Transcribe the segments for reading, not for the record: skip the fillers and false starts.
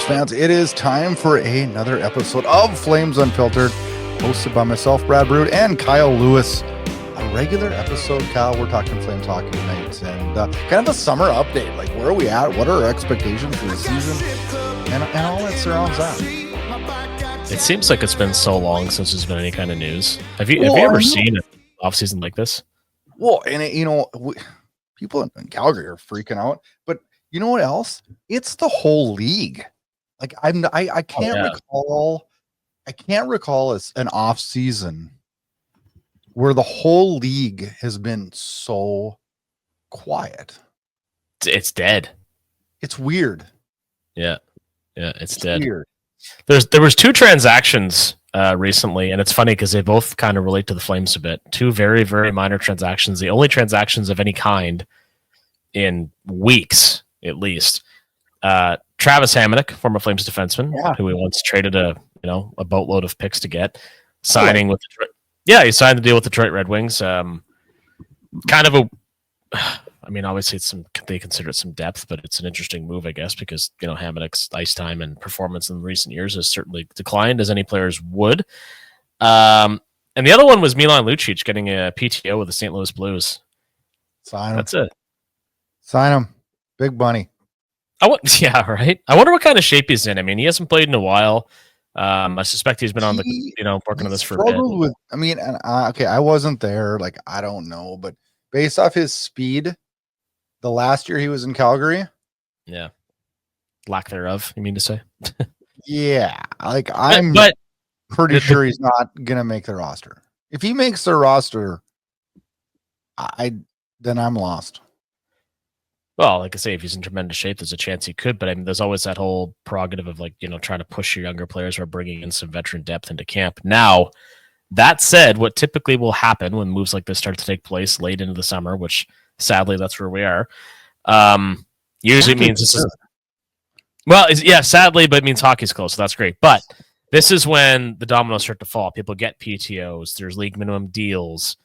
Flames fans, it is time for another episode of Flames Unfiltered, hosted by myself, Brad Burud, and Kyle Lewis. A regular episode, Kyle. We're talking Flames hockey tonight, and kind of a summer update. Like, where are we at? What are our expectations for the season? And all that surrounds that. It seems like it's been so long since there's been any kind of news. Have you ever seen an off-season like this? Well, and people in Calgary are freaking out, but you know what else? It's the whole league. Like I can't recall an off season where the whole league has been so quiet. It's dead. It's weird. Yeah, it's dead. Weird. There was two transactions recently, and it's funny because they both kind of relate to the Flames a bit. Two very, very minor transactions. The only transactions of any kind in weeks, at least. Travis Hamonic, former Flames defenseman, who we once traded a boatload of picks to get, signing with Detroit. Yeah, he signed the deal with the Detroit Red Wings. Kind of obviously they consider it some depth, but it's an interesting move, I guess, because Hamonic's ice time and performance in recent years has certainly declined, as any players would. And the other one was Milan Lucic getting a PTO with the St. Louis Blues. Sign him. That's it. Sign him. Big bunny. Yeah, right. I wonder what kind of shape he's in. I mean, he hasn't played in a while. I suspect he's been on working on this for a bit. I wasn't there. Like, I don't know, but based off his speed, the last year he was in Calgary. Yeah. Lack thereof, you mean to say? Yeah. Like, I'm pretty sure he's not going to make the roster. If he makes the roster, then I'm lost. Well, like I say, if he's in tremendous shape, there's a chance he could. But I mean, there's always that whole prerogative of trying to push your younger players or bringing in some veteran depth into camp. Now, that said, what typically will happen when moves like this start to take place late into the summer, which sadly that's where we are, usually means this is sadly, but it means hockey's close, so that's great. But this is when the dominoes start to fall. People get PTOs. There's league minimum deals.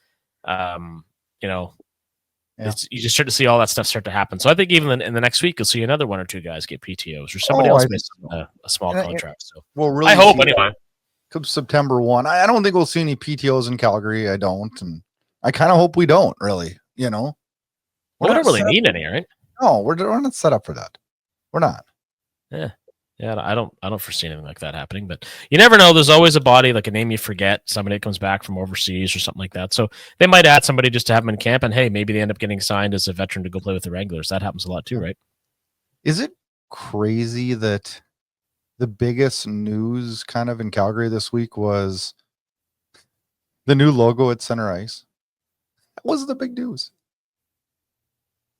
You just start to see all that stuff start to happen. So I think even in the next week, you'll see another one or two guys get PTOs, or somebody else missed a small contract. So really, I hope anyway. Come September 1, I don't think we'll see any PTOs in Calgary. I don't, and I kind of hope we don't. Really, we don't really need any, right? No, we're not set up for that. We're not. Yeah, I don't foresee anything like that happening, but you never know. There's always a body, like a name you forget, somebody that comes back from overseas or something like that. So they might add somebody just to have them in camp, and hey, maybe they end up getting signed as a veteran to go play with the regulars. That happens a lot too, right? Is it crazy that the biggest news kind of in Calgary this week was the new logo at center ice? That was the big news.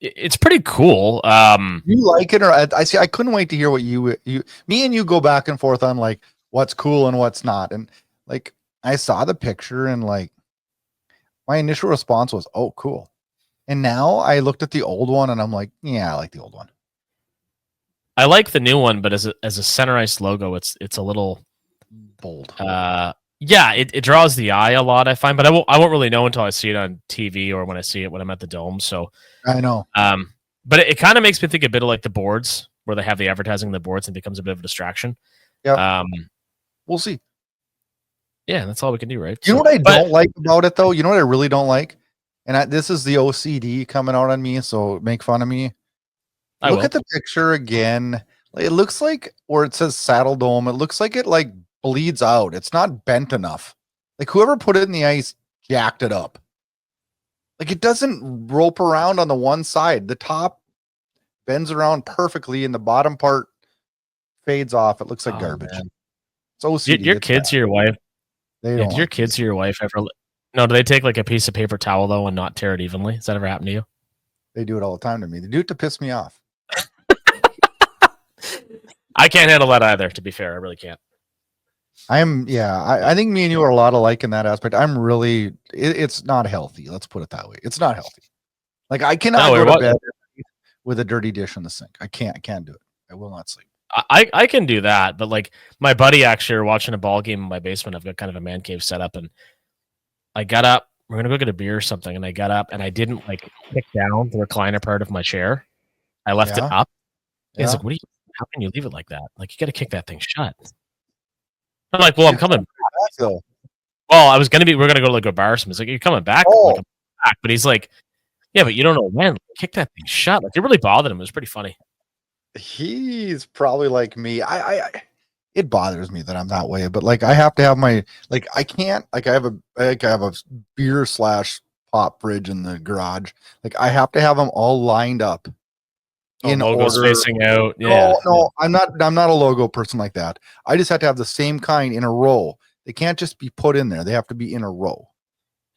It's pretty cool. You like it, or I see? I couldn't wait to hear what me and you go back and forth on like what's cool and what's not. And like I saw the picture, and like my initial response was, "Oh, cool." And now I looked at the old one, and I'm like, "Yeah, I like the old one." I like the new one, but as a center ice logo, it's a little bold. It draws the eye a lot, I find, but I won't really know until I see it on TV or when I see it when I'm at the Dome. So I know. But it kind of makes me think a bit of like the boards, where they have the advertising on the boards and it becomes a bit of a distraction. Yeah. We'll see. Yeah, that's all we can do, right? You know what I don't like about it, though? You know what I really don't like? And this is the OCD coming out on me, so make fun of me. Look at the picture again. It looks like where it says Saddle Dome, it looks like it like bleeds out. It's not bent enough. Like whoever put it in the ice jacked it up. Like it doesn't rope around on the one side. The top bends around perfectly and the bottom part fades off. It looks like garbage. Man. It's OCD. Your kids or your wife? Do your kids or your wife ever? No, do they take like a piece of paper towel though and not tear it evenly? Has that ever happened to you? They do it all the time to me. They do it to piss me off. I can't handle that either, to be fair. I really can't. I think me and you are a lot alike in that aspect. It's not healthy. Let's put it that way. It's not healthy. Like I cannot go to bed with a dirty dish in the sink. I can't do it. I will not sleep. I can do that, but like my buddy actually are watching a ball game in my basement. I've got kind of a man cave set up, and I got up. We're gonna go get a beer or something, and I got up and I didn't like kick down the recliner part of my chair. I left it up. He's like, "What are you how can you leave it like that? Like, you got to kick that thing shut. I'm like, well, I'm coming back. Though. Well, we're going to go to like a bar. He's like, you're coming back. Oh. Like, I'm back. But he's like, yeah, but you don't know when. Like, kick that thing shut. Like, it really bothered him. It was pretty funny. He's probably like me. It bothers me that I'm that way, but like I have to have my I can't I have a beer / pop fridge in the garage. Like I have to have them all lined up in logos order. Facing out. Yeah. No, I'm not a logo person like that. I just have to have the same kind in a row. They can't just be put in there. They have to be in a row.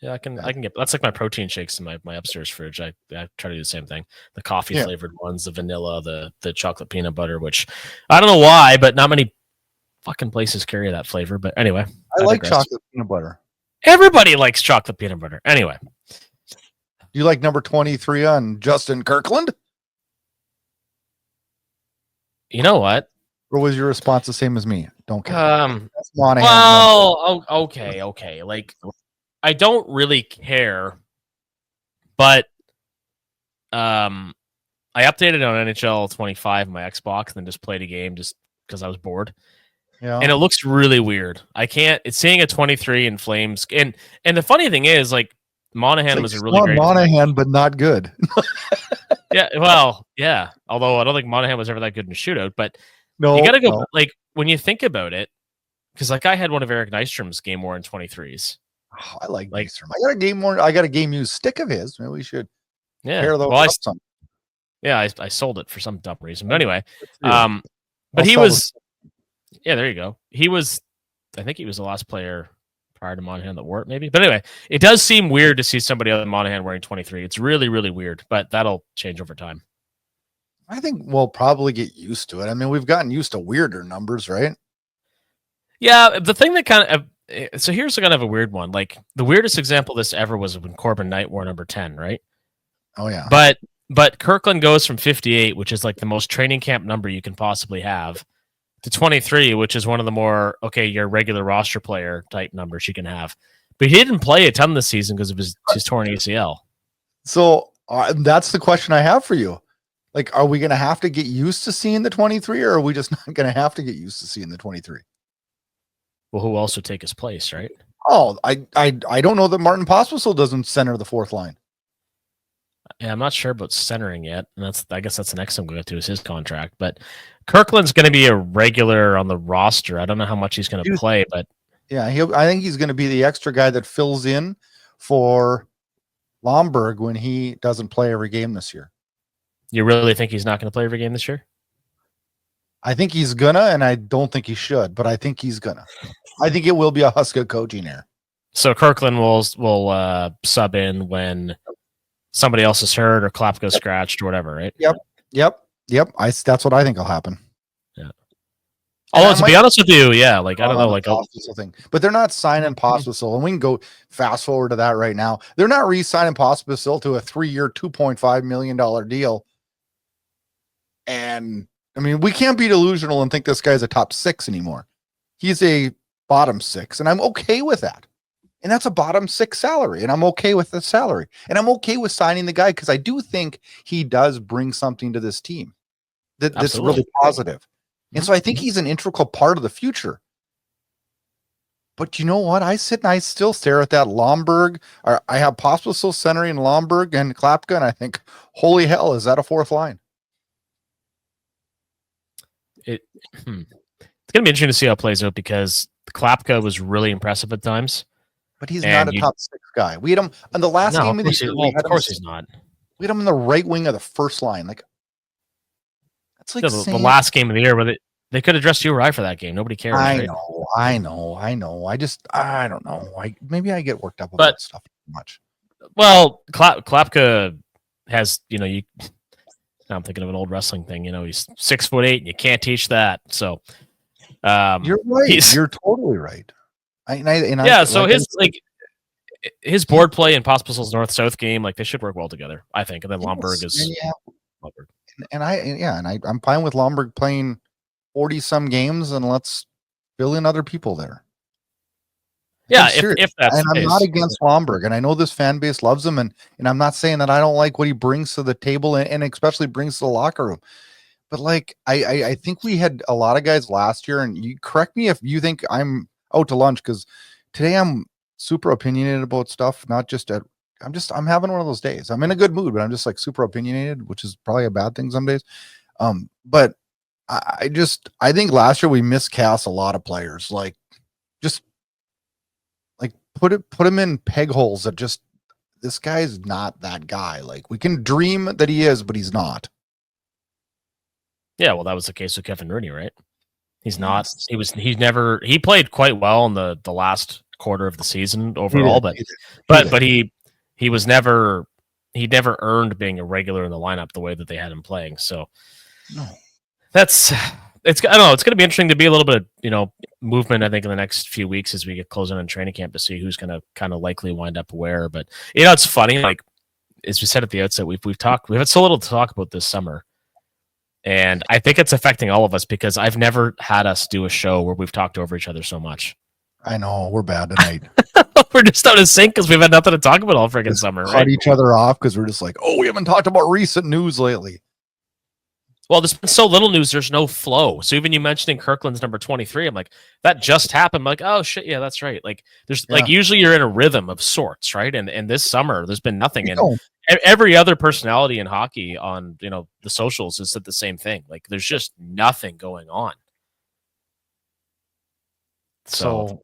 Yeah, I can get that's like my protein shakes in my upstairs fridge. I try to do the same thing. The coffee flavored ones, the vanilla, the chocolate peanut butter, which I don't know why, but not many fucking places carry that flavor. But anyway, I like chocolate peanut butter. Everybody likes chocolate peanut butter. Anyway, you like number 23 on Justin Kirkland? You know what? Or was your response the same as me? Don't care. Well, okay. Like, I don't really care, but I updated on NHL 25 on my Xbox and then just played a game just because I was bored. Yeah. And it looks really weird. It's seeing a 23 in Flames. And the funny thing is, like, Monahan was a really great Monahan, but not good. Yeah, well, yeah. Although I don't think Monahan was ever that good in a shootout, but you got to go like when you think about it, because like I had one of Eric Nystrom's game worn 23s. Oh, I like Nystrom. I got a game used stick of his. Maybe we should pair those up. I sold it for some dumb reason. But anyway, but he was there you go. I think he was the last player prior to Monahan that wore it, maybe. But anyway, it does seem weird to see somebody other than Monahan wearing 23. It's really, really weird, but that'll change over time. I think we'll probably get used to it. I mean, we've gotten used to weirder numbers, right? Yeah, the thing that kind of so here's kind of a weird one. Like the weirdest example of this ever was when Corbin Knight wore number 10, right? Oh yeah. But Kirkland goes from 58, which is like the most training camp number you can possibly have, to 23, which is one of the more, your regular roster player type numbers you can have. But he didn't play a ton this season because of his torn ACL. So that's the question I have for you. Like, are we going to have to get used to seeing the 23, or are we just not going to have to get used to seeing the 23? Well, who else would take his place, right? Oh, I don't know that Martin Pospisil doesn't center the fourth line. Yeah, I'm not sure about centering yet. And I guess that's the next thing I'm going to do is his contract. But Kirkland's going to be a regular on the roster. I don't know how much he's going to play, but yeah, I think he's going to be the extra guy that fills in for Lomberg when he doesn't play every game this year. You really think he's not going to play every game this year? I think he's gonna, and I don't think he should, but I think he's gonna. I think it will be a Huska coaching error. So Kirkland will sub in when somebody else is hurt or Klapka scratched or whatever, right? Yep. That's what I think will happen. Yeah. Although to be honest with you, I don't know, thing, but they're not signing Pospisil, and we can go fast forward to that right now. They're not re-signing Pospisil to a 3-year, $2.5 million deal. And I mean, we can't be delusional and think this guy's a top 6 anymore. He's a bottom 6, and I'm okay with that. And that's a bottom 6 salary, and I'm okay with the salary. And I'm okay with signing the guy because I do think he does bring something to this team that's really positive. And so I think he's an integral part of the future. But you know what? I sit and I still stare at that Lomberg. I have Pospisil centering Lomberg and Klapka, and I think, holy hell, is that a fourth line? It's going to be interesting to see how it plays out because Klapka was really impressive at times. But he's not a top 6 guy. We had him on the last game of the year. Of course he's not. We had him in the right wing of the first line. Like that's like the last game of the year where they could have dressed you or I for that game. Nobody cares. I know. I don't know. Maybe I get worked up about stuff too much. Well, Klapka has, I'm thinking of an old wrestling thing. He's 6'8" and you can't teach that. So you're right. You're totally right. So his board play and Pospisil's North-South game, like they should work well together, I think. And then Lomberg is Lomberg. I'm fine with Lomberg playing 40 some games, and let's fill in other people there. Yeah, if that's and I'm not against Lomberg, and I know this fan base loves him, and I'm not saying that I don't like what he brings to the table and especially brings to the locker room. but like I think we had a lot of guys last year, and you correct me if you think I'm out to lunch, because today I'm super opinionated about stuff, not just at I'm having one of those days. I'm in a good mood, but I'm just like super opinionated, which is probably a bad thing some days. But I think last year we miscast a lot of players. Like just like put him in peg holes that just this guy's not that guy. Like we can dream that he is, but he's not. Yeah, well, that was the case with Kevin Rooney, right? He's not. He played quite well in the last quarter of the season overall, but he was never he never earned being a regular in the lineup the way that they had him playing. So no, I don't know. It's going to be interesting to be a little bit of, movement, I think, in the next few weeks as we get closer in training camp to see who's going to kind of likely wind up where. But it's funny. Like as we said at the outset, we've had so little to talk about this summer. And I think it's affecting all of us because I've never had us do a show where we've talked over each other so much. I know we're bad tonight. We're just out of sync because we've had nothing to talk about all freaking summer. Cut each other off because we're just like, oh, we haven't talked about recent news lately. Well, there's been so little news, there's no flow. So even you mentioning Kirkland's number 23, I'm like, that just happened. I'm like, oh shit, yeah, that's right. Like there's like usually you're in a rhythm of sorts, right? And this summer there's been nothing. And every other personality in hockey on the socials has said the same thing. Like there's just nothing going on. So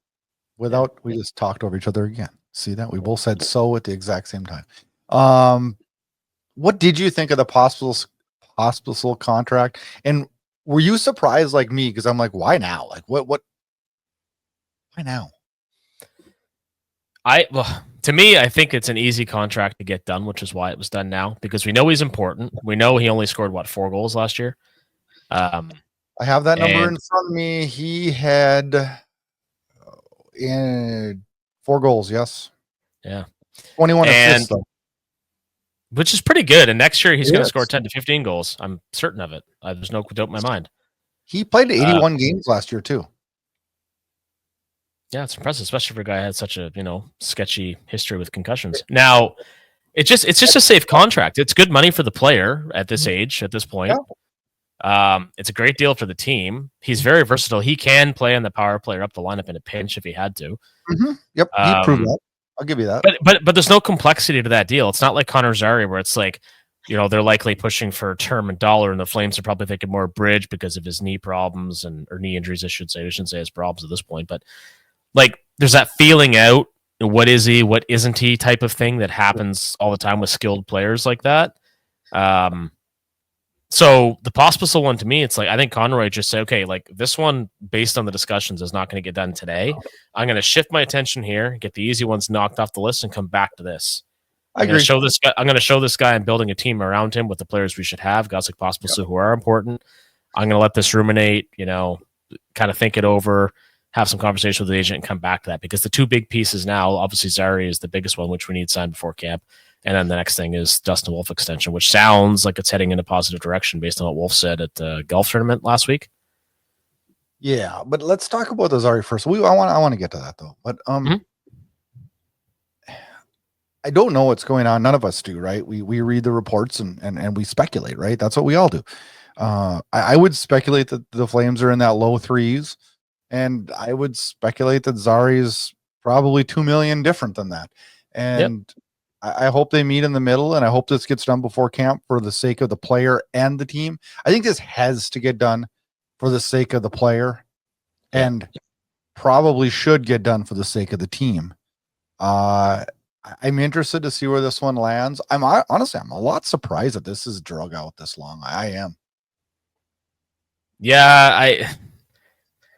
we just talked over each other again. See that? We both said so at the exact same time. What did you think of the Pospisil contract? And were you surprised like me? Because I'm like, why now? Like what why now? To me, I think it's an easy contract to get done, which is why it was done now, because we know he's important. We know he only scored 4 goals last year. I have that number in front of me. He had 4 goals, yes. Yeah. 21 assists though. Which is pretty good. And next year he's going to score 10 to 15 goals. I'm certain of it. There's no doubt in my mind. He played 81 games last year too. Yeah, it's impressive, especially for a guy who had such a sketchy history with concussions. Now, it's just a safe contract. It's good money for the player at this age, at this point. Yeah. It's a great deal for the team. He's very versatile. He can play on the power play or up the lineup in a pinch if he had to. Mm-hmm. Yep, he proved that. I'll give you that. But there's no complexity to that deal. It's not like Connor Zary where it's like, they're likely pushing for term and dollar, and the Flames are probably thinking more bridge because of his knee problems or knee injuries, I should say. I shouldn't say his problems at this point, but like there's that feeling out, what is he, what isn't he type of thing that happens all the time with skilled players like that. So the Pospisil one, to me, it's like I think Conroy just said, okay, like this one, based on the discussions, is not going to get done today. I'm going to shift my attention here, get the easy ones knocked off the list, and come back to this. I'm going to show this guy I'm building a team around him with the players we should have, guys like Pospisil who are important. I'm going to let this ruminate, kind of think it over, have some conversation with the agent, and come back to that, because the two big pieces now, obviously Zary is the biggest one, which we need signed before camp. And then the next thing is Dustin Wolf extension, which sounds like it's heading in a positive direction based on what Wolf said at the golf tournament last week. Yeah, but let's talk about the Zary first. I want to get to that though. But I don't know what's going on. None of us do, right? We read the reports and we speculate, right? That's what we all do. I would speculate that the Flames are in that low 3s, and I would speculate that Zary is probably $2 million different than that. And I hope they meet in the middle, and I hope this gets done before camp for the sake of the player and the team. I think this has to get done for the sake of the player, and probably should get done for the sake of the team. I'm interested to see where this one lands. Honestly, I'm a lot surprised that this is drug out this long. I am. Yeah,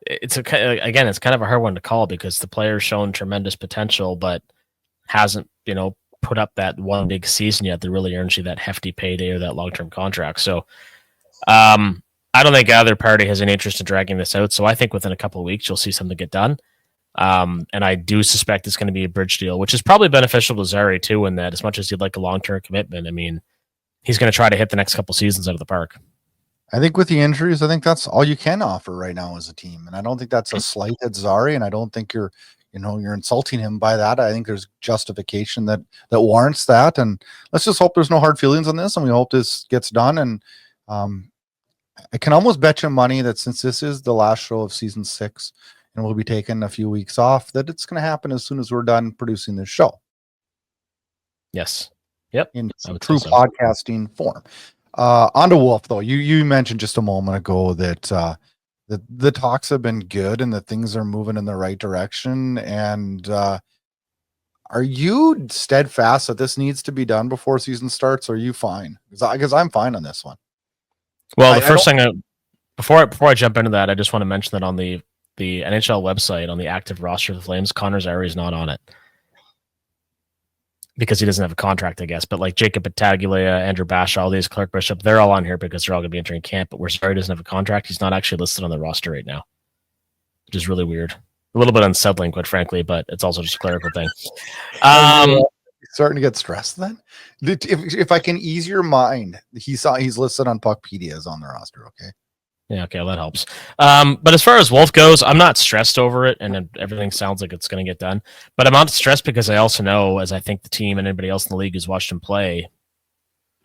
it's kind of a hard one to call because the player's shown tremendous potential, but hasn't, put up that one big season yet that really earns you that hefty payday or that long-term contract. So I don't think either party has any interest in dragging this out. So I think within a couple of weeks, you'll see something get done. And I do suspect it's going to be a bridge deal, which is probably beneficial to Zary too, in that as much as he'd like a long-term commitment, I mean, he's going to try to hit the next couple seasons out of the park. I think with the injuries, I think that's all you can offer right now as a team. And I don't think that's a slight at Zary, and I don't think you're insulting him by that. I think there's justification that warrants that. And let's just hope there's no hard feelings on this, and we hope this gets done. And I can almost bet you money that since this is the last show of season 6 and we'll be taking a few weeks off, that it's going to happen as soon as we're done producing this show. Yes. Yep. In true podcasting form. On to Wolf, though. You mentioned just a moment ago that the talks have been good and that things are moving in the right direction. And are you steadfast that this needs to be done before season starts? Or are you fine? Because I'm fine on this one. Well, the first thing before I jump into that, I just want to mention that on the NHL website, on the active roster of the Flames, Connor Zary is not on it because he doesn't have a contract, I guess. But like Jacob Battaglia, Andrew Bashaw, all these, Clark Bishop, they're all on here because they're all going to be entering camp. But where Zary doesn't have a contract, he's not actually listed on the roster right now, which is really weird. A little bit unsettling, quite frankly, but it's also just a clerical thing. Starting to get stressed then? If I can ease your mind, he's listed on Puckpedia as on the roster, okay? Yeah, okay, well, that helps. But as far as Wolf goes, I'm not stressed over it, and everything sounds like it's going to get done. But I'm not stressed because I also know, as I think the team and anybody else in the league who's watched him play,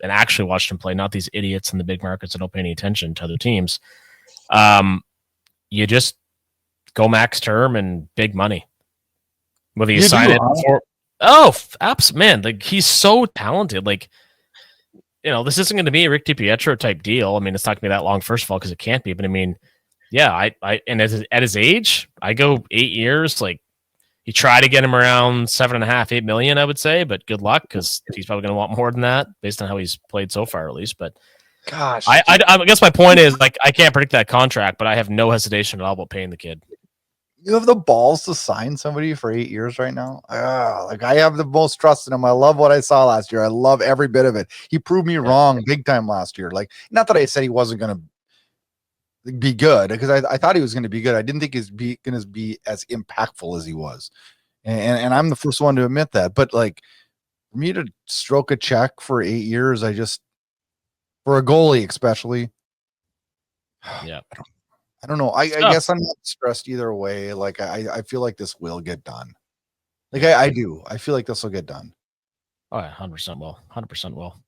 and actually watched him play, not these idiots in the big markets that don't pay any attention to other teams, you just go max term and big money. Whether you sign it before... Oh, man, like he's so talented. Like, you know, this isn't going to be a Rick DiPietro type deal. I mean, it's not going to be that long, first of all, because it can't be. But I mean, yeah, I and at his age, I go 8 years. Like, you try to get him around 7.5, 8 million, I would say. But good luck, because he's probably going to want more than that, based on how he's played so far, at least. But gosh, I guess my point is, like, I can't predict that contract, but I have no hesitation at all about paying the kid. You have the balls to sign somebody for 8 years right now. Like I have the most trust in him. I love what I saw last year. I love every bit of it. He proved me wrong big time last year. Like, not that I said he wasn't going to be good, because I thought he was going to be good. I didn't think he's going to be as impactful as he was. And I'm the first one to admit that. But like, for me to stroke a check for 8 years, for a goalie, especially. Yeah. I don't know. I guess I'm not stressed either way. Like I feel like this will get done. Like I do. I feel like this will get done. Oh yeah, 100% will. 100% will.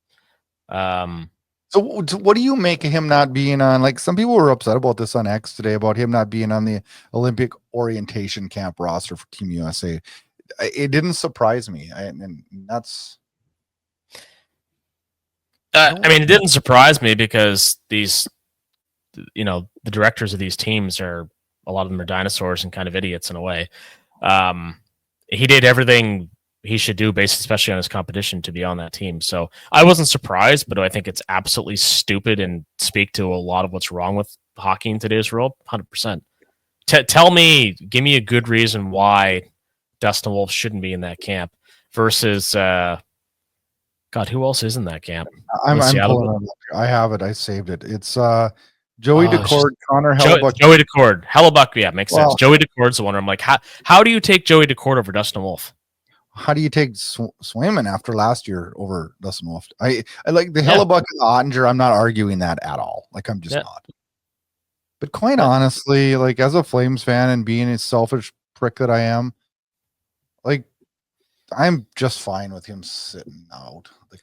So what do you make of him not being on? Like, some people were upset about this on X today about him not being on the Olympic orientation camp roster for Team USA. It didn't surprise me, and that's. I mean, it didn't surprise me because these, you know, the directors of these teams are, a lot of them are dinosaurs and kind of idiots in a way. He did everything he should do, based especially on his competition, to be on that team. So I wasn't surprised, but I think it's absolutely stupid and speak to a lot of what's wrong with hockey in today's world. 100%. Give me a good reason why Dustin Wolf shouldn't be in that camp versus, God, who else is in that camp? I'm pulling it up. I have it. I saved it. It's Joey Decord, Connor Hellebuck. Joey Decord. Hellebuck, yeah, makes sense. Joey Decord's the one where I'm like, how do you take Joey Decord over Dustin Wolf? How do you take Swayman after last year over Dustin Wolf? I like the Hellebuck and the Ottinger. I'm not arguing that at all. Like, I'm just not. But quite honestly, like, as a Flames fan and being a selfish prick that I am, like, I'm just fine with him sitting out. Like,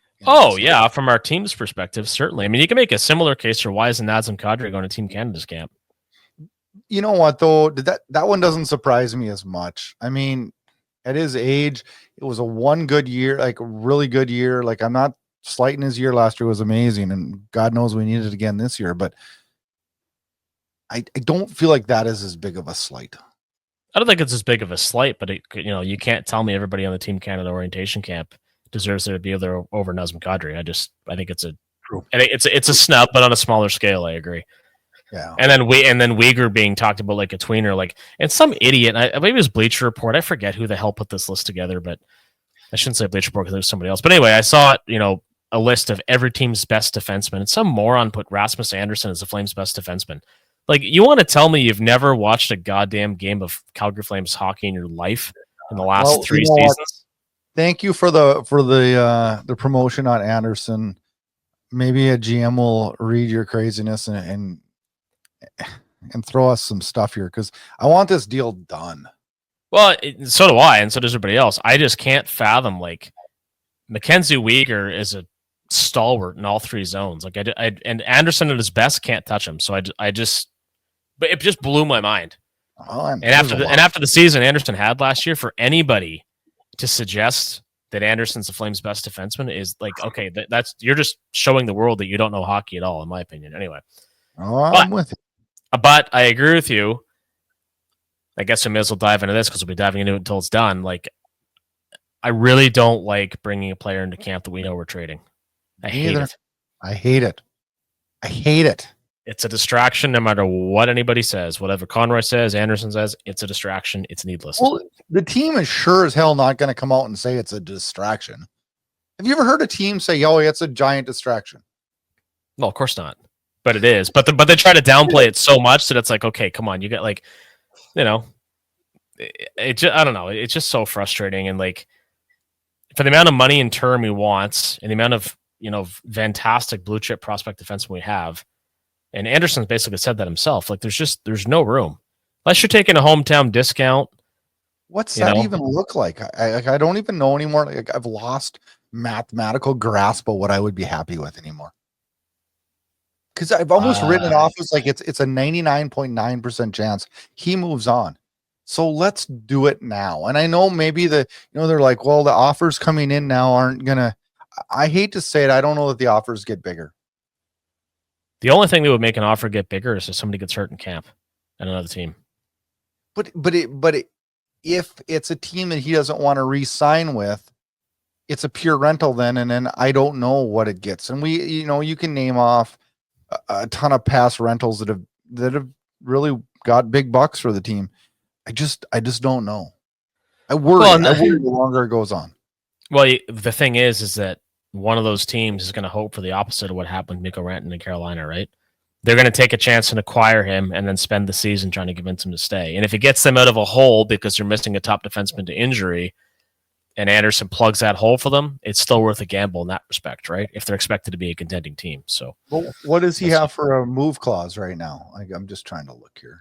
from our team's perspective, certainly. I mean, you can make a similar case for why isn't Nazem Kadri going to Team Canada's camp? You know what, though? That one doesn't surprise me as much. I mean, at his age, it was a one good year, like a really good year. Like, I'm not slighting his year last year was amazing, and God knows we need it again this year. But I don't feel like that is as big of a slight. I don't think it's as big of a slight, but you can't tell me everybody on the Team Canada orientation camp deserves to be there over Nazem Kadri. I think it's a snub, but on a smaller scale. I agree. Yeah. And then Uyghur being talked about like a tweener, like, and some idiot. Maybe it was Bleacher Report. I forget who the hell put this list together, but I shouldn't say Bleacher Report because it was somebody else. But anyway, I saw it. A list of every team's best defenseman, and some moron put Rasmus Anderson as the Flames' best defenseman. Like, you want to tell me you've never watched a goddamn game of Calgary Flames hockey in your life in the last 3 seasons? What? Thank you for the promotion on Anderson. Maybe a GM will read your craziness and throw us some stuff here, because I want this deal done. Well, so do I, and so does everybody else. I just can't fathom, like, Mackenzie Weegar is a stalwart in all three zones. Like and Anderson at his best can't touch him. So but it just blew my mind. And after the season Anderson had last year, for anybody to suggest that Anderson's the Flames' best defenseman is like, okay, that's you're just showing the world that you don't know hockey at all, in my opinion. Anyway, I'm with you. But I agree with you. I guess we may as well dive into this because we'll be diving into it until it's done. Like, I really don't like bringing a player into camp that we know we're trading. I hate it. I hate it. It's a distraction no matter what anybody says. Whatever Conroy says, Anderson says, it's a distraction. It's needless. Well, the team is sure as hell not going to come out and say it's a distraction. Have you ever heard a team say, oh, it's a giant distraction? No, of course not. But it is. But they try to downplay it so much that it's like, okay, come on. You got like, I don't know. It's just so frustrating. And like, for the amount of money and term he wants and the amount of, fantastic blue chip prospect defenseman we have, and Anderson's basically said that himself, like there's no room. Unless you're taking a hometown discount. What's that even look like? I don't even know anymore. Like, I've lost mathematical grasp of what I would be happy with anymore. Because I've almost written it off as like it's a 99.9% chance he moves on. So let's do it now. And I know maybe they're like, well, the offers coming in now aren't gonna. I hate to say it, I don't know that the offers get bigger. The only thing that would make an offer get bigger is if somebody gets hurt in camp and another team. But if it's a team that he doesn't want to re-sign with, it's a pure rental then, and then I don't know what it gets. And you can name off a ton of past rentals that have really got big bucks for the team. I just don't know. I worry the longer it goes on. Well, the thing is that one of those teams is going to hope for the opposite of what happened with Mikko Rantanen in Carolina, right? They're going to take a chance and acquire him and then spend the season trying to convince him to stay. And if it gets them out of a hole because they're missing a top defenseman to injury and Anderson plugs that hole for them, it's still worth a gamble in that respect, right? If they're expected to be a contending team. So, what does he have for a move clause right now? I'm just trying to look here.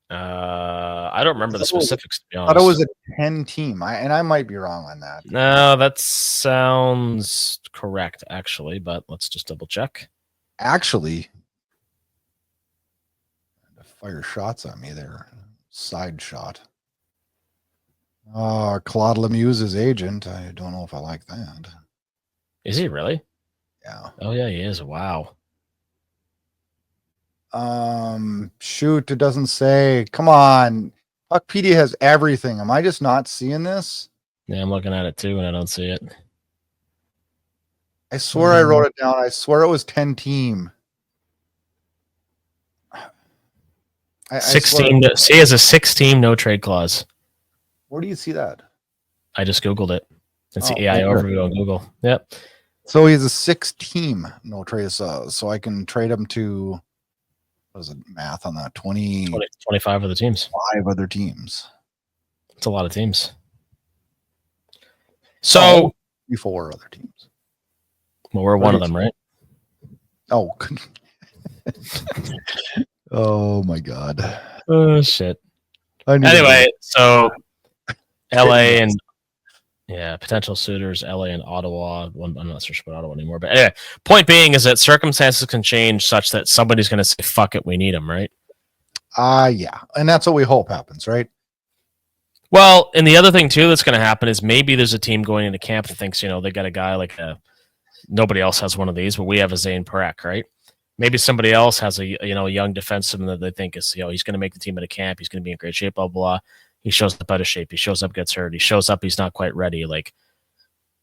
I don't remember the specifics, to be honest. I thought it was a 10 team. I might be wrong on that. No, that sounds correct, actually, but let's just double check. Actually, fire shots at me there. Side shot. Claude Lemieux's his agent. I don't know if I like that. Is he really? Yeah. Oh yeah, he is. Wow. Shoot, it doesn't say. Come on. Puckpedia has everything. Am I just not seeing this? Yeah, I'm looking at it too, and I don't see it. I swear I wrote it down. I swear it was 10 team. 16. He has a 6-team no trade clause. Where do you see that? I just Googled it. It's the AI overview on Google. Yep. So he's a 6-team no trade. So I can trade him to, what is it, math on that? 25 other teams. 5 other teams. It's a lot of teams. So 4 other teams. Well, we're one of them, right? Oh. Oh my God. Oh shit. Anyway, so LA and potential suitors, LA and Ottawa. I'm not sure about Ottawa anymore, but anyway, point being is that circumstances can change such that somebody's going to say, fuck it, we need him, right? Yeah. And that's what we hope happens, right? Well, and the other thing too that's going to happen is maybe there's a team going into camp that thinks, they got a guy like nobody else has one of these, but we have a Zane Parekh, right? Maybe somebody else has a young defenseman that they think is he's going to make the team at a camp. He's going to be in great shape. Blah blah. He shows up out of shape. He shows up, gets hurt. He shows up, he's not quite ready. Like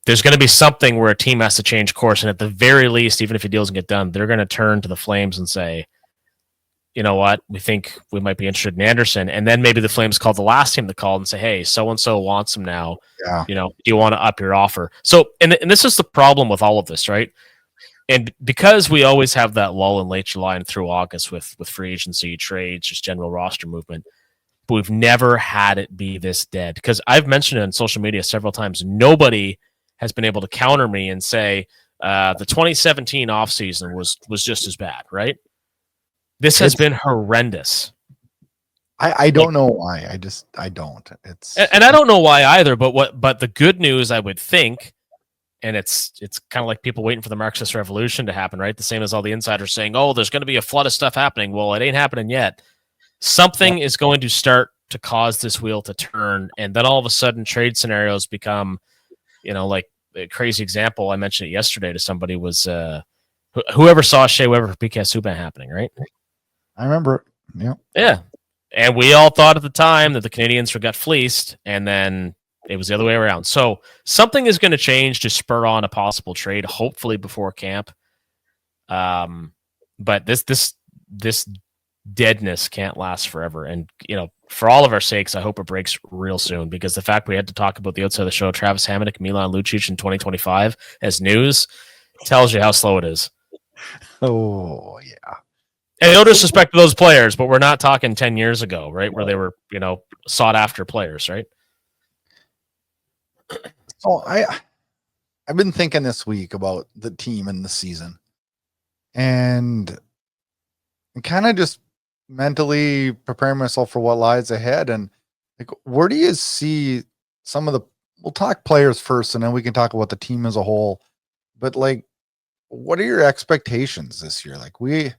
there's going to be something where a team has to change course, and at the very least, even if a deal doesn't get done, they're going to turn to the Flames and say, you know what, we think we might be interested in Anderson, and then maybe the Flames call the last team that called and say, hey, so and so wants him now. Yeah. Do you want to up your offer? So, and this is the problem with all of this, right? And because we always have that lull in late July and through August with free agency, trades, just general roster movement, but we've never had it be this dead. Because I've mentioned it on social media several times. Nobody has been able to counter me and say the 2017 offseason was just as bad, right? This has been horrendous. I don't know why. I don't. And I don't know why either. But the good news, I would think, And it's kind of like people waiting for the Marxist revolution to happen, right? The same as all the insiders saying, oh, there's going to be a flood of stuff happening. Well, it ain't happening yet. Something is going to start to cause this wheel to turn. And then all of a sudden trade scenarios become, like a crazy example. I mentioned it yesterday to somebody was whoever saw Shea Weber for PK Subban happening, right? I remember it. Yeah. Yeah. And we all thought at the time that the Canadians got fleeced, and then it was the other way around. So something is going to change to spur on a possible trade, hopefully before camp. But this deadness can't last forever. And, for all of our sakes, I hope it breaks real soon, because the fact we had to talk about the outside of the show, Travis Hamonic, Milan Lucic in 2025 as news tells you how slow it is. Oh, yeah. And no disrespect to those players, but we're not talking 10 years ago, right? Where they were, sought after players, right? So I've been thinking this week about the team and the season, and kind of just mentally preparing myself for what lies ahead. And like, where do you see some of we'll talk players first, and then we can talk about the team as a whole. But like, what are your expectations this year? Like, we,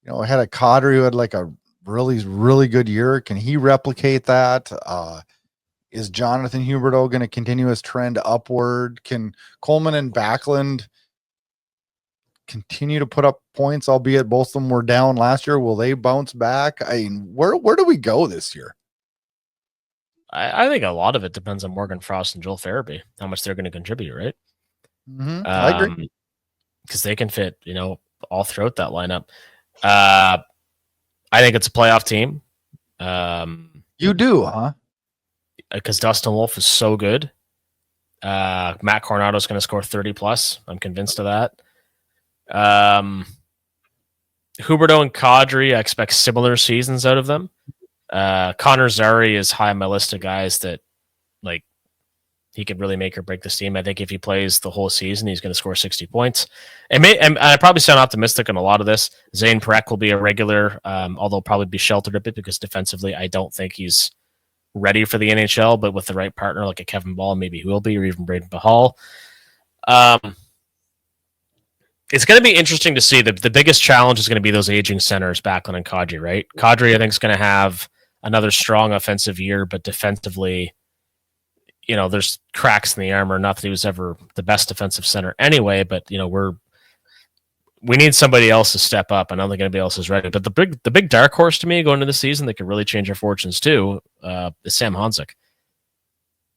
had a Kadri who had like a really, really good year. Can he replicate that? Is Jonathan Huberdeau going to continue his trend upward? Can Coleman and Backlund continue to put up points, albeit both of them were down last year? Will they bounce back? I mean, where do we go this year? I think a lot of it depends on Morgan Frost and Joel Farabee, how much they're going to contribute, right? Mm-hmm. I agree. Because they can fit, all throughout that lineup. I think it's a playoff team. You do, huh? Because Dustin Wolf is so good. Matt Coronado is going to score 30 plus. I'm convinced of that. Huberdeau and Kadri, I expect similar seasons out of them. Connor Zary is high on my list of guys that, like, he could really make or break this team. I think if he plays the whole season, he's going to score 60 points. And I probably sound optimistic on a lot of this. Zane Parekh will be a regular, although probably be sheltered a bit because defensively, I don't think he's ready for the NHL, but with the right partner like a Kevin Ball, maybe he will be, or even Braden Pahal. It's going to be interesting to see. The biggest challenge is going to be those aging centers, Backlund and Kadri, right? Kadri, I think, is going to have another strong offensive year, but defensively, there's cracks in the armor. Not that he was ever the best defensive center anyway, but, we need somebody else to step up. I don't think anybody else is ready. But the big dark horse to me going into the season that could really change our fortunes too is Sam Honzek.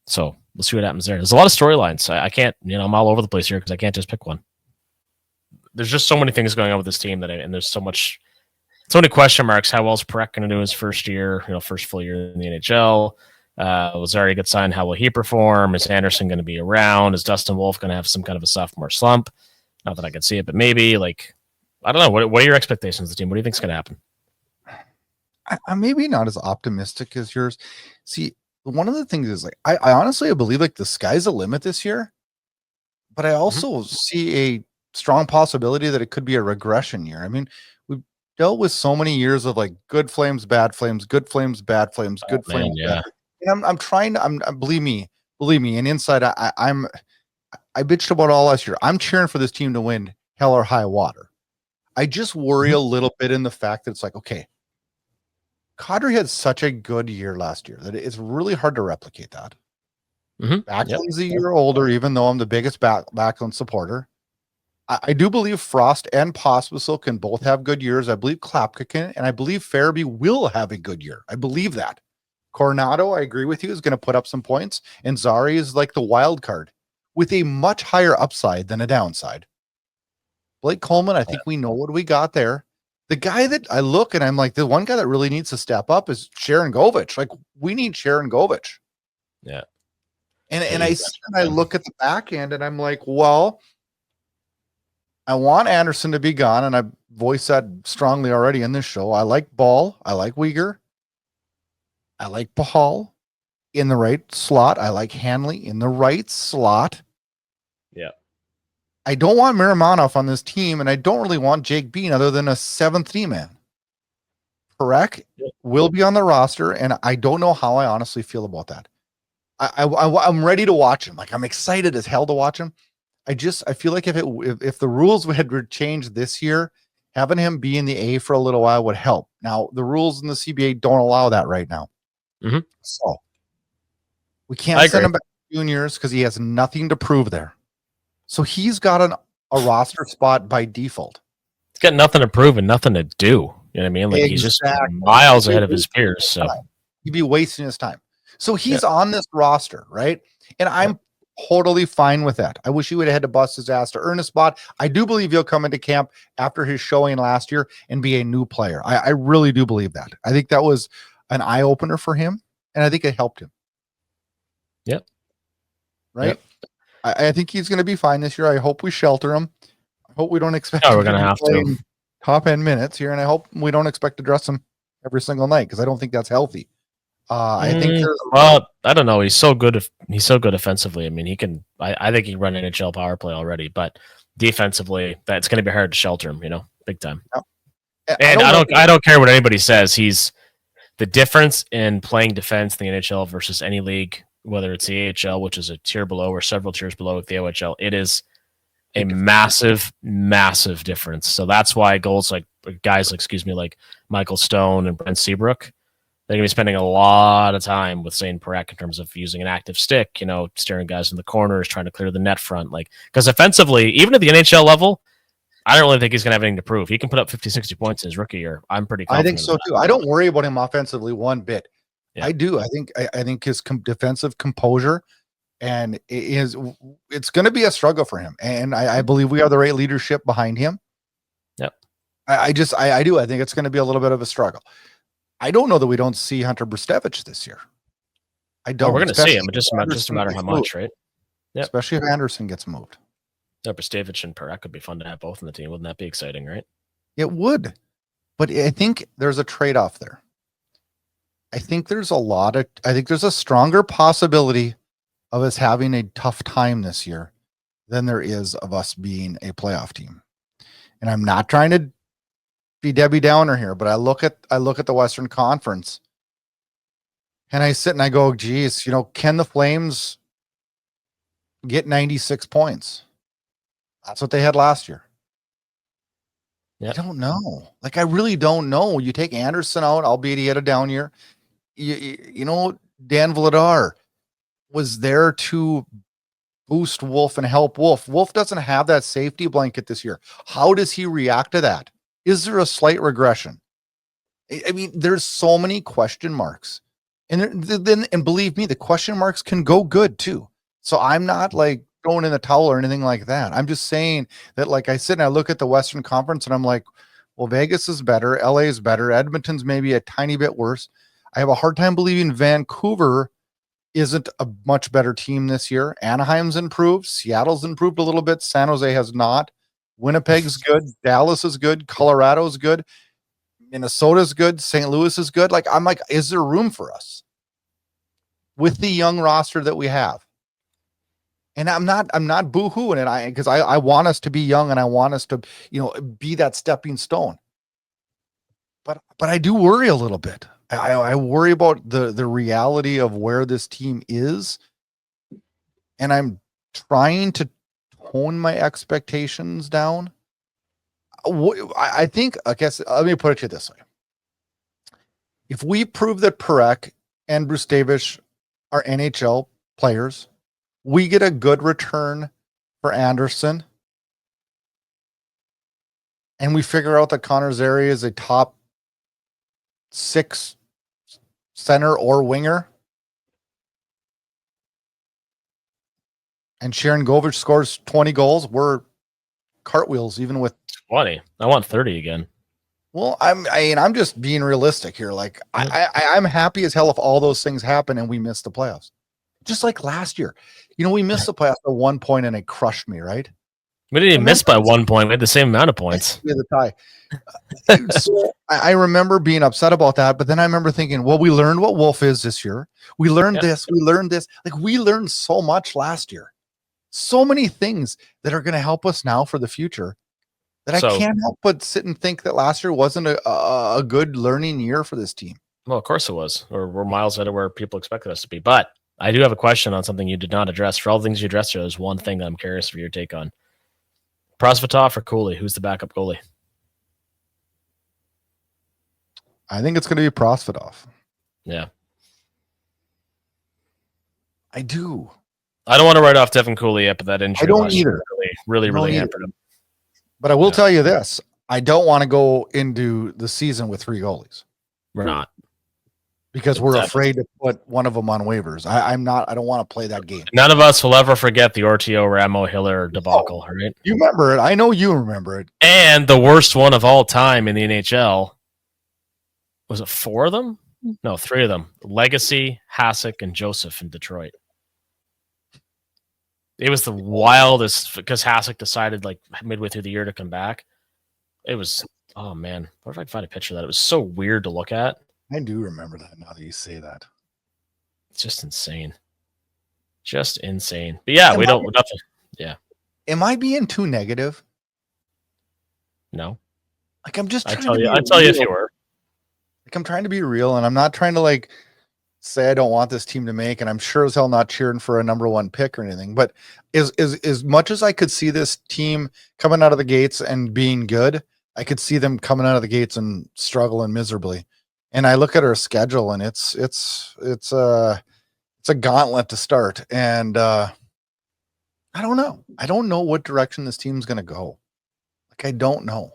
So we'll see what happens there. There's a lot of storylines. I can't, I'm all over the place here because I can't just pick one. There's just so many things going on with this team and there's so many question marks. How well's Parekh going to do his first year, first full year in the NHL? Was Zary a good sign? How will he perform? Is Anderson going to be around? Is Dustin Wolf going to have some kind of a sophomore slump? Not that I can see it, but maybe. Like, I don't know. What are your expectations of the team? What do you think is going to happen? I'm maybe not as optimistic as yours. See, one of the things is, like, I honestly believe like the sky's the limit this year, but I also see a strong possibility that it could be a regression year. I mean, we've dealt with so many years of like good Flames, bad Flames, good Flames, bad Flames, good Flames. Yeah. And I'm trying to, believe me, and inside I bitched about all last year. I'm cheering for this team to win hell or high water. I just worry a little bit in the fact that it's like, okay, Kadri had such a good year last year that it's really hard to replicate that. Backlund's a year older, even though I'm the biggest Backlund supporter. I do believe Frost and Pospisil can both have good years. I believe Klapka can, and I believe Farabee will have a good year. I believe that. Coronado, I agree with you, is going to put up some points, and Zary is like the wild card with a much higher upside than a downside. Blake Coleman, I think we know what we got there. The guy that I look and I'm like, the one guy that really needs to step up is Sharon Govich. Like, we need Sharon Govich. Yeah. And I look at the back end and I'm like, well, I want Anderson to be gone, and I voiced that strongly already in this show. I like Ball. I like Uyghur. I like Pahal in the right slot. I like Hanley in the right slot. Yeah. I don't want Miromanov on this team, and I don't really want Jake Bean other than a 7th D-man. Parekh will be on the roster, and I don't know how I honestly feel about that. I'm ready to watch him. Like, I'm excited as hell to watch him. I feel like if the rules had changed this year, having him be in the A for a little while would help. Now the rules in the CBA don't allow that right now, so we can't send him back to juniors because he has nothing to prove there. So he's got a roster spot by default. He's got nothing to prove and nothing to do. You know what I mean? Like he's just miles ahead of his peers. So he'd be wasting his time. So he's on this roster, right? And I'm totally fine with that. I wish he would have had to bust his ass to earn a spot. I do believe he'll come into camp after his showing last year and be a new player. I really do believe that. I think that was an eye opener for him, and I think it helped him. Yep. Right. Yep. I think he's going to be fine this year. I hope we shelter him. I hope we don't expect. We're going to have to top end minutes here, and I hope we don't expect to dress him every single night because I don't think that's healthy. I think. Well, I don't know. He's so good. He's so good offensively. I mean, he can. I think he can run NHL power play already, but defensively, that's going to be hard to shelter him. Big time. Yeah. And I don't care what anybody says. He's the difference in playing defense in the NHL versus any league, whether it's the AHL, which is a tier below or several tiers below the OHL. It is a massive, massive difference. So that's why guys like Michael Stone and Brent Seabrook, they're going to be spending a lot of time with Zane Parekh in terms of using an active stick, staring guys in the corners, trying to clear the net front. Because offensively, even at the NHL level, I don't really think he's going to have anything to prove. He can put up 50, 60 points in his rookie year. I'm pretty confident. I think so too. I don't worry about him offensively one bit. Yeah. I do. I think his defensive composure and it's going to be a struggle for him. And I believe we have the right leadership behind him. Yep. I do. I think it's going to be a little bit of a struggle. I don't know that we don't see Hunter Brustevich this year. I don't. We're going to see him. It just a matter how much, right? Yep. Especially if Anderson gets moved. Yeah, Brustevich and Parekh would be fun to have both on the team. Wouldn't that be exciting, right? It would. But I think there's a trade-off there. I think there's a stronger possibility of us having a tough time this year than there is of us being a playoff team. And I'm not trying to be Debbie Downer here, but I look at the Western Conference and I sit and I go, geez, can the Flames get 96 points? That's what they had last year. Yep. I don't know. I really don't know. You take Anderson out, albeit he had a down year. Dan Vladar was there to boost Wolf and help Wolf. Wolf doesn't have that safety blanket this year. How does he react to that? Is there a slight regression? I mean, there's so many question marks. And believe me, the question marks can go good too. So I'm not throwing in the towel or anything like that. I'm just saying that I sit and I look at the Western Conference and I'm like, well, Vegas is better. LA is better. Edmonton's maybe a tiny bit worse. I have a hard time believing Vancouver isn't a much better team this year. Anaheim's improved. Seattle's improved a little bit. San Jose has not. Winnipeg's good. Dallas is good. Colorado's good. Minnesota's good. St. Louis is good. I'm like, is there room for us with the young roster that we have? And I'm not boo-hooing it. Because I want us to be young and I want us to, be that stepping stone. But I do worry a little bit. I worry about the reality of where this team is. And I'm trying to tone my expectations down. I think, I guess, let me put it to you this way. If we prove that Parekh and Brustevich are NHL players, we get a good return for Anderson, and we figure out that Connor Zary is a top 6 center or winger, and Sharon Govich scores 20 goals, we're cartwheels even with 20. I want 30 again. Well, I'm just being realistic here. I'm happy as hell if all those things happen and we miss the playoffs. Just like last year. We missed the playoffs at 1 point and it crushed me, right? We didn't even miss by 1 point. We had the same amount of points. We had the tie. So I remember being upset about that, but then I remember thinking, well, we learned what Wolf is this year. We learned this. We learned this. We learned so much last year. So many things that are going to help us now for the future that I can't help but sit and think that last year wasn't a good learning year for this team. Well, of course it was. Or we're miles ahead of where people expected us to be. But I do have a question on something you did not address. For all the things you addressed, there's one thing that I'm curious for your take on. Prosvetov or Cooley? Who's the backup goalie? I think it's going to be Prosvetov. Yeah. I do. I don't want to write off Devin Cooley yet, but that injury I don't either. Really hampered him. But I will tell you this. I don't want to go into the season with 3 goalies. We're not. Because we're afraid to put one of them on waivers. I don't want to play that game. None of us will ever forget the Ortio Ramo Hiller debacle, right? You remember it. I know you remember it. And the worst one of all time in the NHL. Was it 4 of them? No, 3 of them. Legacy, Hasek, and Joseph in Detroit. It was the wildest because Hasek decided like midway through the year to come back. It was, oh man, what if I could find a picture of that? It was so weird to look at. I do remember that now that you say that. It's just insane. Just insane. But yeah, we don't, nothing. Yeah. Am I being too negative? No. Like I'm just I'd tell you if you were. Like I'm trying to be real and I'm not trying to like say I don't want this team to make, and I'm sure as hell not cheering for a number 1 pick or anything. But as much as I could see this team coming out of the gates and being good, I could see them coming out of the gates and struggling miserably. And I look at our schedule and it's a gauntlet to start. And I don't know. I don't know what direction this team's going to go. Like, I don't know.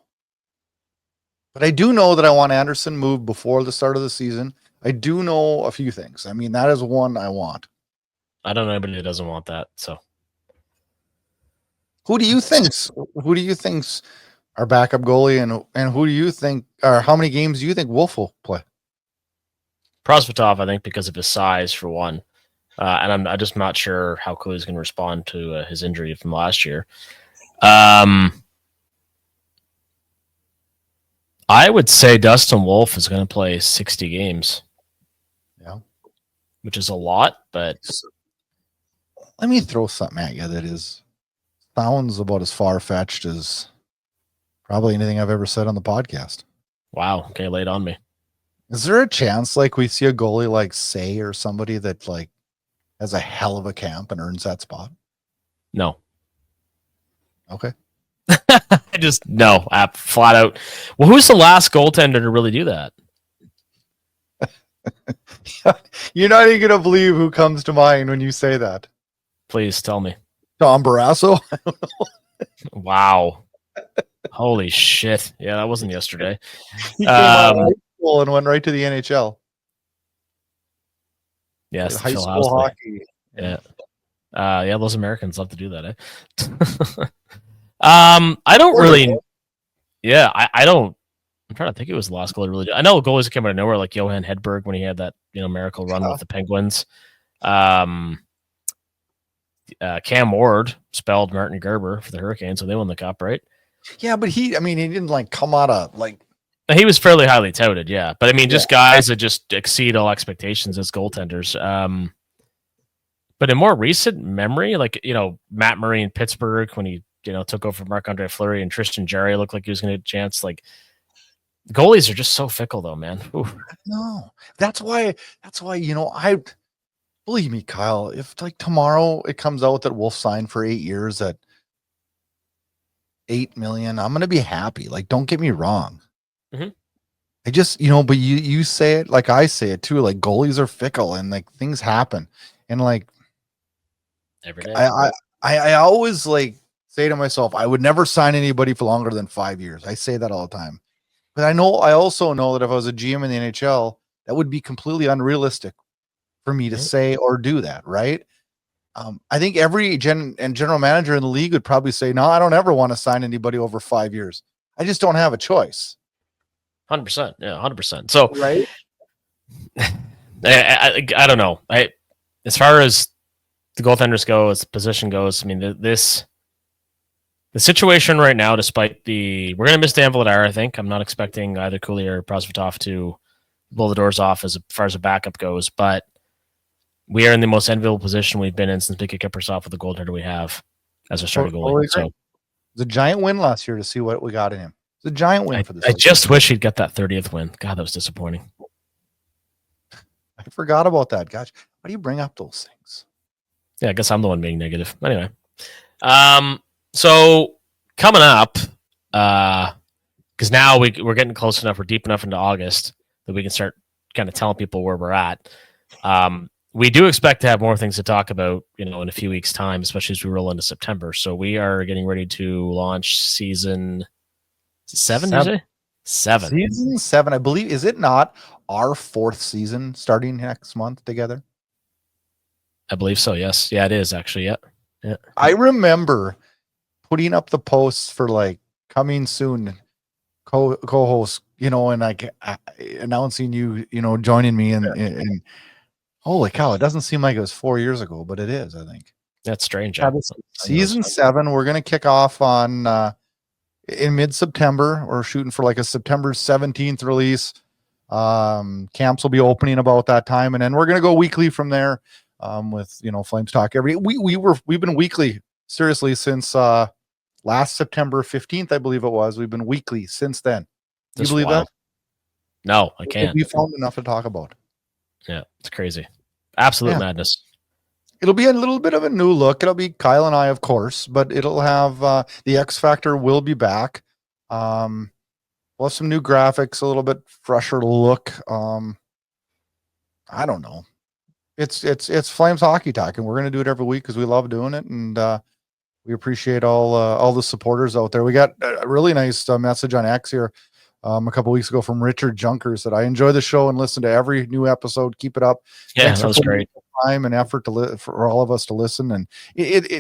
But I do know that I want Anderson moved before the start of the season. I do know a few things. I mean, that is one I want. I don't know anybody that doesn't want that. So who do you think's our backup goalie, and who do you think, or how many games do you think Wolf will play? Prosvetov, I think, because of his size, for one. And I'm just not sure how Cooley's going to respond to his injury from last year. I would say Dustin Wolf is going to play 60 games. Yeah. Which is a lot, but... Let me throw something at you that sounds about as far-fetched as probably anything I've ever said on the podcast. Wow. Okay, lay it on me. Is there a chance like we see a goalie like Say or somebody that like has a hell of a camp and earns that spot? No. Okay. I just no, flat out. Well, who's the last goaltender to really do that? You're not even gonna believe who comes to mind when you say that. Please tell me. Tom Barrasso. Wow. Holy shit. Yeah, that wasn't yesterday. He came out of high school and went right to the NHL. Yes, high school hockey. Yeah. Yeah, those Americans love to do that, eh? I don't really. Yeah, I don't. I'm trying to think. It was the last goalie really. I know goalies came out of nowhere, like Johan Hedberg when he had that miracle run with the Penguins. Cam Ward spelled Martin Gerber for the Hurricanes, so they won the cup, right? Yeah, but he didn't like come out of like. He was fairly highly touted, yeah. But I mean, just guys that just exceed all expectations as goaltenders. But in more recent memory, like Matt Murray in Pittsburgh when he took over Marc-Andre Fleury, and Tristan Jarry looked like he was going to get a chance. Like goalies are just so fickle, though, man. Ooh. No, that's why I believe me, Kyle. If like tomorrow it comes out that Wolf signed for 8 years at $8 million, I'm gonna be happy. Like, don't get me wrong. Mm-hmm. I just but you say it like I say it too. Like goalies are fickle and like things happen, and like every day. I always like say to myself, I would never sign anybody for longer than 5 years. I say that all the time. But I also know that if I was a GM in the NHL, that would be completely unrealistic for me to say or do that, right? I think every general manager in the league would probably say, no, I don't ever want to sign anybody over 5 years. I just don't have a choice. 100%. Yeah, 100%. So, right. I don't know. As far as the goaltenders go, as the position goes, I mean, the situation right now, despite we're going to miss Dan Vladar, I think. I'm not expecting either Cooley or Prosvetov to blow the doors off as far as a backup goes, but we are in the most enviable position we've been in since Mika Kiprusoff with the goaltender we have as a starting goalie. So it's a giant win last year to see what we got in him. It's a giant win for this. I just wish he'd get that 30th win. God, that was disappointing. I forgot about that. Gosh, Why do you bring up those things? Yeah, I guess I'm the one being negative. Anyway, so coming up, because now we're getting close enough, we're deep enough into August that we can start kind of telling people where we're at. We do expect to have more things to talk about, in a few weeks' time, especially as we roll into September. So we are getting ready to launch season 7, you say? 7. Season 7, I believe. Is it not our 4th season starting next month together? I believe so, yes. Yeah, it is actually, yeah. I remember putting up the posts for like coming soon co-host, and like announcing you, joining me and holy cow, it doesn't seem like it was 4 years ago, but it is, I think. That's strange. Season 7, we're going to kick off on in mid-September. We're shooting for like a September 17th release. Camps will be opening about that time, and then we're going to go weekly from there with, Flames Talk every we've been weekly seriously since last September 15th, I believe it was. We've been weekly since then. Do you believe that? No, I can't. We found enough to talk about. Yeah, it's crazy. Absolute madness. It'll be a little bit of a new look. It'll be Kyle and I, of course, but it'll have the X Factor will be back. We'll have some new graphics, a little bit fresher look. I don't know. It's Flames Hockey Talk, and we're going to do it every week because we love doing it, and we appreciate all the supporters out there. We got a really nice message on X here a couple weeks ago from Richard Junkers that I enjoy the show and listen to every new episode. Keep it up. Yeah, Thanks that was great. Time and effort for all of us to listen, and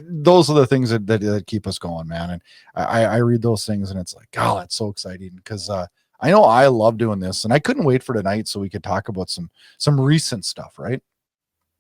those are the things that keep us going, man. And I read those things, and it's like, oh, that's so exciting because I know I love doing this, and I couldn't wait for tonight so we could talk about some recent stuff, right?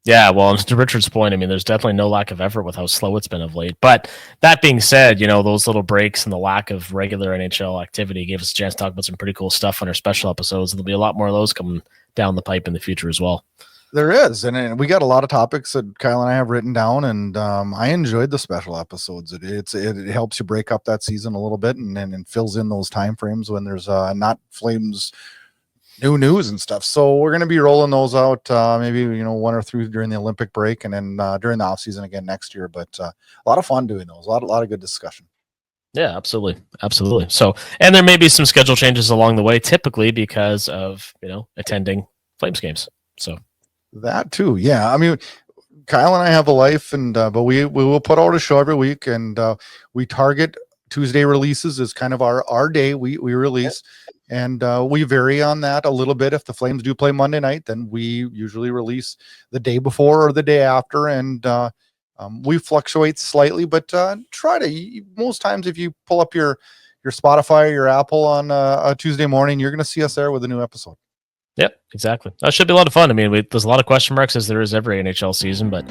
Yeah, well, to Richard's point, I mean, there's definitely no lack of effort with how slow it's been of late. But that being said, those little breaks and the lack of regular NHL activity gave us a chance to talk about some pretty cool stuff on our special episodes. There'll be a lot more of those coming down the pipe in the future as well. There is, and we got a lot of topics that Kyle and I have written down, and I enjoyed the special episodes. It helps you break up that season a little bit, and fills in those time frames when there's not Flames new news and stuff. So we're going to be rolling those out maybe 1 or 2 during the Olympic break, and then during the off season again next year. But a lot of fun doing those. A lot of good discussion. Yeah, absolutely. So, and there may be some schedule changes along the way, typically because of attending Flames games. So that too, yeah. I mean, Kyle and I have a life, and but we will put out a show every week, and we target Tuesday releases as kind of our day. We release. And we vary on that a little bit. If the Flames do play Monday night, then we usually release the day before or the day after. And we fluctuate slightly, but try to. Most times, if you pull up your Spotify or your Apple on a Tuesday morning, you're going to see us there with a new episode. Yep, exactly. That should be a lot of fun. I mean, there's a lot of question marks as there is every NHL season, but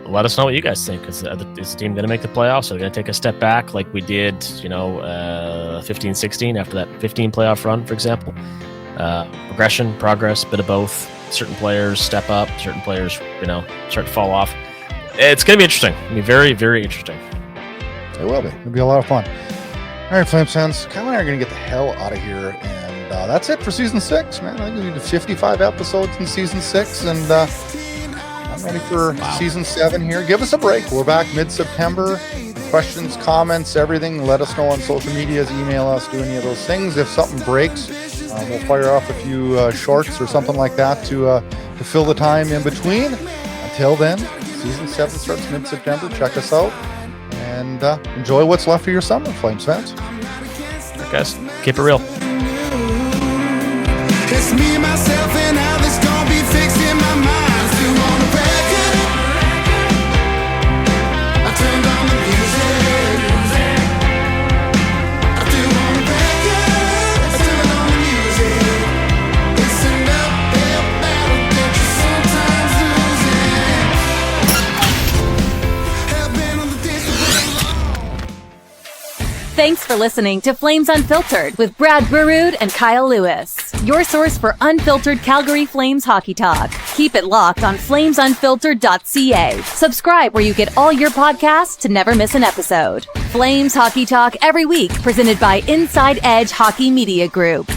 let us know what you guys think. Is the team going to make the playoffs? Are they going to take a step back like we did, 15-16 after that 15 playoff run, for example? Progression, progress, bit of both. Certain players step up, certain players, start to fall off. It's going to be interesting. It'll be very, very interesting. It will be. It'll be a lot of fun. All right, Flames fans, Kyle and I are going to get the hell out of here, and that's it for season 6, man. I think we did 55 episodes in season 6, and I'm ready for season 7 here. Give us a break. We're back mid-September. Questions, comments, everything. Let us know on social medias. Email us. Do any of those things. If something breaks, we'll fire off a few shorts or something like that to fill the time in between. Until then, season 7 starts mid-September. Check us out and enjoy what's left of your summer, Flames fans. All right, guys, keep it real. It's me, myself, and how this gonna be fixed in my mind. Still on the record. I turned on the music. I still on the record. I turned on the music. It's an uphill battle that you sometimes losing. Have been on the distance. Thanks for listening to Flames Unfiltered with Brad Burud and Kyle Lewis. Your source for unfiltered Calgary Flames hockey talk. Keep it locked on flamesunfiltered.ca. Subscribe where you get all your podcasts to never miss an episode. Flames Hockey Talk every week, presented by Inside Edge Hockey Media Group.